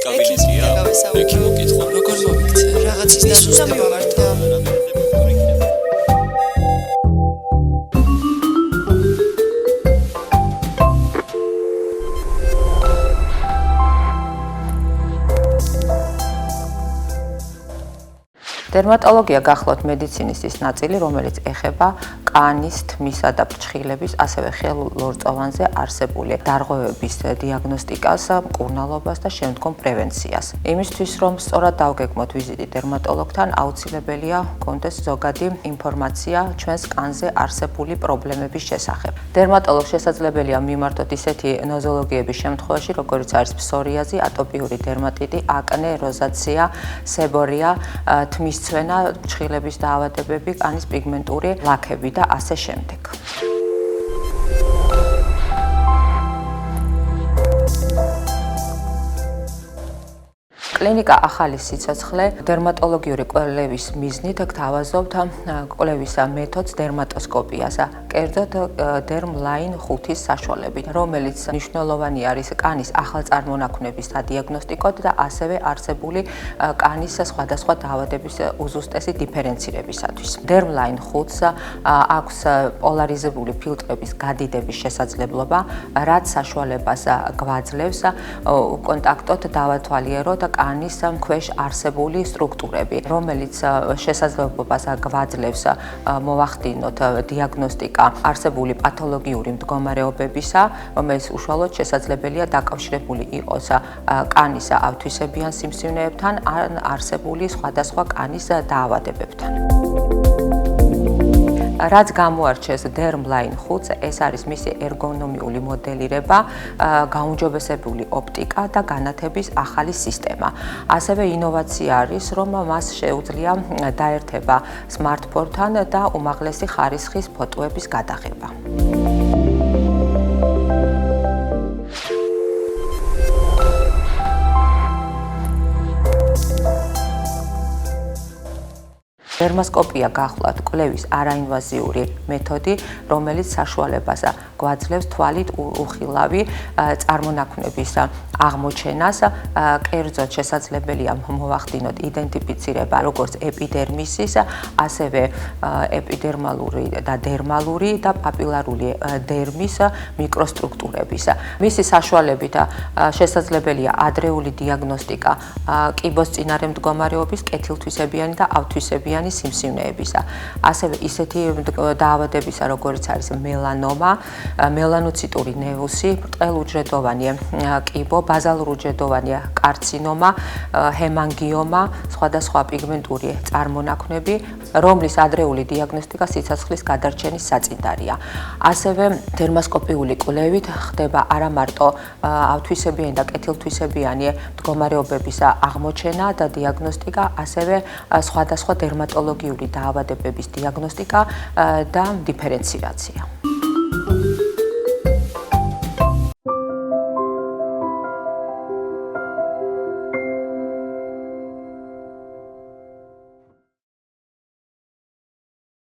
კაბინეტია. ექი მოკითხო. როგორ მოვიქცე? რაღაცის დასუსტება მართლა. დერმატოლოგია გახლავთ მედიცინის ის ნაწილი, რომელიც ეხება კანის, თმისა და ფრჩხილების, ასევე ხელულორწოვანზე არსებული დარღვევების დიაგნოსტიკას, მკურნალობას და შემდგომ პრევენციას. იმისთვის, რომ სწორად დავგეგმოთ ვიზიტი დერმატოლოგთან, აუცილებელია გქონდეს ზოგადი ინფორმაცია ჩვენს კანზე არსებული პრობლემების შესახებ. დერმატოლოგს შესაძლებელია მიმართოთ ისეთი ნოზოლოგიების შემთხვევაში, როგორიც არის ფსორიაზი, ატოპიური დერმატიტი, აკნე, როზაცია, სებორია, თმის ცვენა, ფრჩხილების დაავადებები, კანის პიგმენტური ლაქები და ასე შემდეგ. კლინიკა ახალი სიცოცხლე დერმატოლოგიური კვლევის მიზნით გთავაზობთ კვლევის მეთოდს დერმატოსკოპიას, კერძოდ DermLine 5-ის საშუალებით, რომელიც მნიშვნელოვანი არის კანის ახალწარმონაქმნების სადიაგნოსტიკოდ და ასევე არსებული კანის სხვადასხვა დაავადების უზუსტესი დიფერენცირებისათვის. DermLine 5-ს აქვს პოლარიზებული ფილტრების გადიდების შესაძლებლობა, რაც საშუალებას გვაძლევს კონტაქტოთ დავათვალიეროთ კანის ქვეშ არსებული სტრუქტურები, რომელიც შესაძლებლობას გვაძლევს მოვახდინოთ დიაგნოსტიკა არსებული პათოლოგიური მდგომარეობებისა, რომელიც უშუალოდ შესაძლებელია დაკავშირებული იყოს კანის ავთვისებიან სიმსივნეებთან ან არსებული სხვადასხვა კანის დაავადებებთან. რაც გამოარჩევს DermLine 5-ს, ეს არის მისი ერგონომიული მოდელირება, გაუმჯობესებული ოპტიკა და განათების ახალი სისტემა. ასევე ინოვაცია არის, რომ მას შეუძლია დაერთება smartphone-თან და უმაღლესი ხარისხის ფოტოების გადაღება. დერმასკოპია გახლავთ კვლევის არაინვაზიური მეთოდი, რომელიც საშუალებას გვაძლევს თვალით უხილავი წარმონაქმნების აღმოჩენას, კერძოდ შესაძლებელია მოვახდინოთ იდენტიფიცირება როგორც ეპიდერმისის, ასევე ეპიდერმალური და დერმალური და პაპილარული დერმის მიკროსტრუქტურების. მისი საშუალებით შესაძლებელია ადრეული დიაგნოსტიკა კიბოსწინარე მდგომარეობის, კეთილთვისებიანი და ავთვისებიანი სიმსივნეებისა. ასევე ისეთი დაავადებისა, როგორიც არის მელანომა, მელანოციტური ნევუსი, ბრტყელუჯრედოვანი კიბო, ბაზალურუჯრედოვანი კარცინომა, ჰემანგიომა, სხვადასხვა პიგმენტური წარმონაქმნები, რომლის ადრეული დიაგნოსტიკა სიცოცხლის გადარჩენის საწინდარია. ასევე დერმასკოპიული კვლევით ხდება არა მარტო ავთვისებიანი და კეთილთვისებიანი მდგომარეობების აღმოჩენა და დიაგნოსტიკა, ასევე სხვადასხვა დერმატოლოგიური დაავადებების დიაგნოსტიკა და დიფერენცირაცია.